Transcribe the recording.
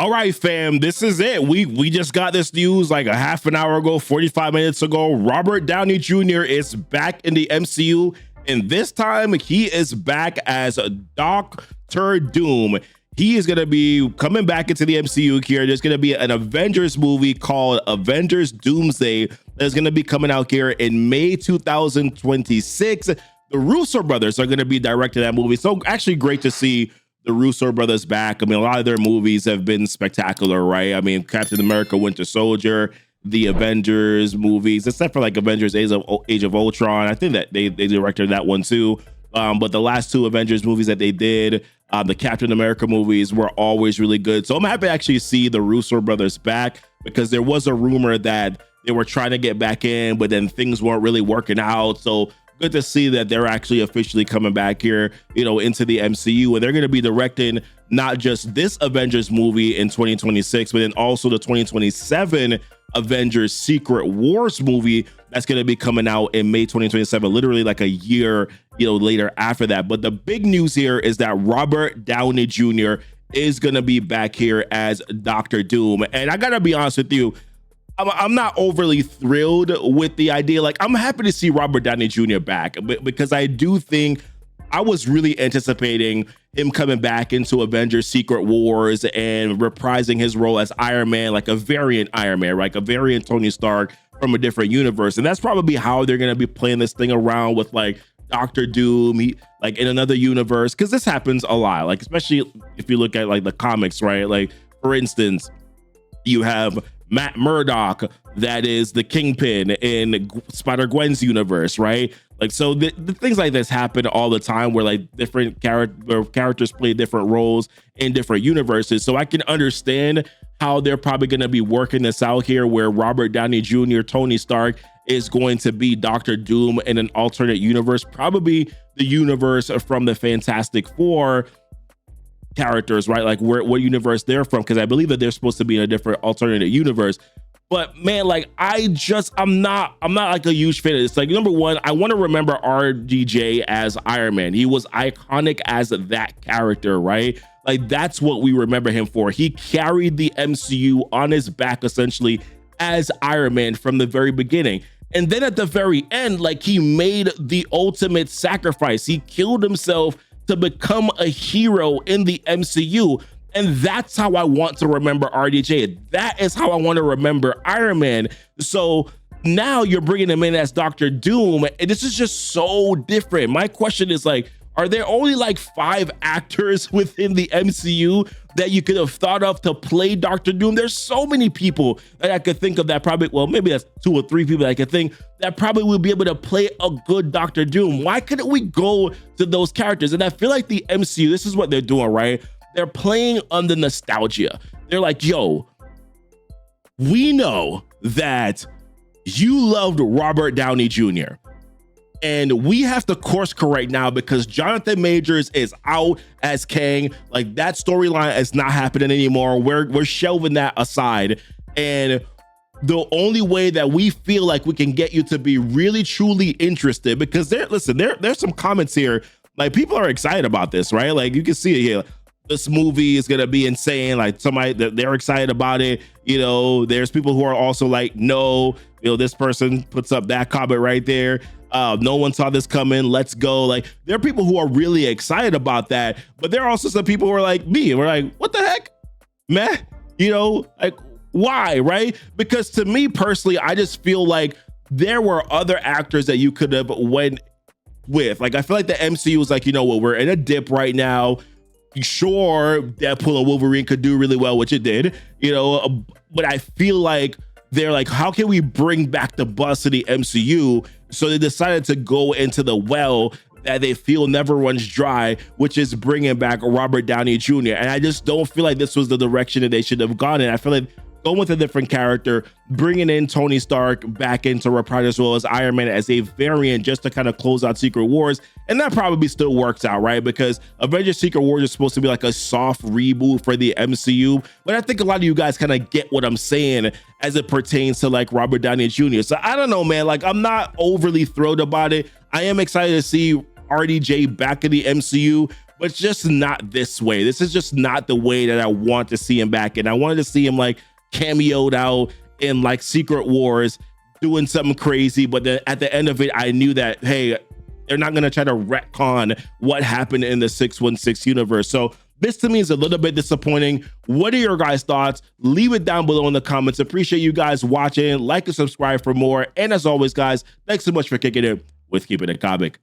All right, fam, this is it. We just got this news like a half an hour ago, 45 minutes ago. Robert Downey Jr. is back in the MCU, and this time he is back as Dr. Doom. He is going to be coming back into the MCU here. There's going to be an Avengers movie called Avengers Doomsday that's going to be coming out here in May 2026. The Russo Brothers are going to be directing that movie. So actually great to see the Russo Brothers back. I mean, a lot of their movies have been spectacular, right? I mean, Captain America, Winter Soldier, the Avengers movies, except for like Avengers Age of Ultron. I think that they directed that one too. But the last two Avengers movies that they did, the Captain America movies, were always really good. So I'm happy to actually see the Russo Brothers back, because there was a rumor that they were trying to get back in, but then things weren't really working out. So good to see that they're actually officially coming back here, into the MCU, and they're going to be directing not just this Avengers movie in 2026, but then also the 2027 Avengers Secret Wars movie that's going to be coming out in May 2027, literally like a year, later after that. But the big news here is that Robert Downey Jr. is going to be back here as Dr. Doom. And I got to be honest with you, I'm not overly thrilled with the idea. Like, I'm happy to see Robert Downey Jr. back, because I do think I was really anticipating him coming back into Avengers Secret Wars and reprising his role as Iron Man, like a variant Iron Man, like a variant Tony Stark from a different universe. And that's probably how they're going to be playing this thing around with like Dr. Doom, like in another universe, because this happens a lot, like especially if you look at like the comics, right? Like, for instance, you have Matt Murdock, that is the Kingpin in Spider-Gwen's universe, right? Like, so the things like this happen all the time, where like different characters play different roles in different universes. So I can understand how they're probably going to be working this out here, where Robert Downey Jr., Tony Stark, is going to be Dr. Doom in an alternate universe, probably the universe from the Fantastic Four characters, right? Like what universe they're from, because I believe that they're supposed to be in a different alternate universe. But man, like I'm not like a huge fan of this. Like, number one, I want to remember RDJ as Iron Man. He was iconic as that character, right? Like, that's what we remember him for. He carried the MCU on his back essentially as Iron Man from the very beginning. And then at the very end, like, he made the ultimate sacrifice. He killed himself to become a hero in the MCU. And that's how I want to remember RDJ. That is how I want to remember Iron Man. So now you're bringing him in as Dr. Doom, and this is just so different. My question is, like, are there only like 5 actors within the MCU that you could have thought of to play Dr. Doom? There's so many people that I could think of that probably, well, maybe that's 2 or 3 people that I could think that probably would be able to play a good Dr. Doom. Why couldn't we go to those characters? And I feel like the MCU, this is what they're doing, right? They're playing on the nostalgia. They're like, yo, we know that you loved Robert Downey Jr., and we have to course correct now because Jonathan Majors is out as Kang. Like, that storyline is not happening anymore. We're shelving that aside. And the only way that we feel like we can get you to be really truly interested, because there's some comments here. Like, people are excited about this, right? Like, you can see it here. This movie is gonna be insane. Like, somebody that they're excited about it. There's people who are also like, no, this person puts up that comment right there. No one saw this coming. Let's go. Like, there are people who are really excited about that, but there are also some people who are like me. We're like, what the heck, man? Like, why, right? Because to me personally, I just feel like there were other actors that you could have went with. Like, I feel like the MCU was like, we're in a dip right now. Sure, Deadpool and Wolverine could do really well, which it did, but I feel like they're like, how can we bring back the buzz to the MCU? So they decided to go into the well that they feel never runs dry, which is bringing back Robert Downey Jr. And I just don't feel like this was the direction that they should have gone in. I feel like going with a different character, bringing in Tony Stark back into reprise as well as Iron Man as a variant just to kind of close out Secret Wars. And that probably still works out, right? Because Avengers Secret Wars is supposed to be like a soft reboot for the MCU. But I think a lot of you guys kind of get what I'm saying as it pertains to like Robert Downey Jr. So I don't know, man. Like, I'm not overly thrilled about it. I am excited to see RDJ back in the MCU, but just not this way. This is just not the way that I want to see him back. And I wanted to see him like cameoed out in like Secret Wars doing something crazy. But then at the end of it, I knew that, hey, they're not going to try to retcon what happened in the 616 universe. So this to me is a little bit disappointing. What are your guys' thoughts? Leave it down below in the comments. Appreciate you guys watching. Like and subscribe for more. And as always, guys, thanks so much for kicking it with Keepin' It Comic.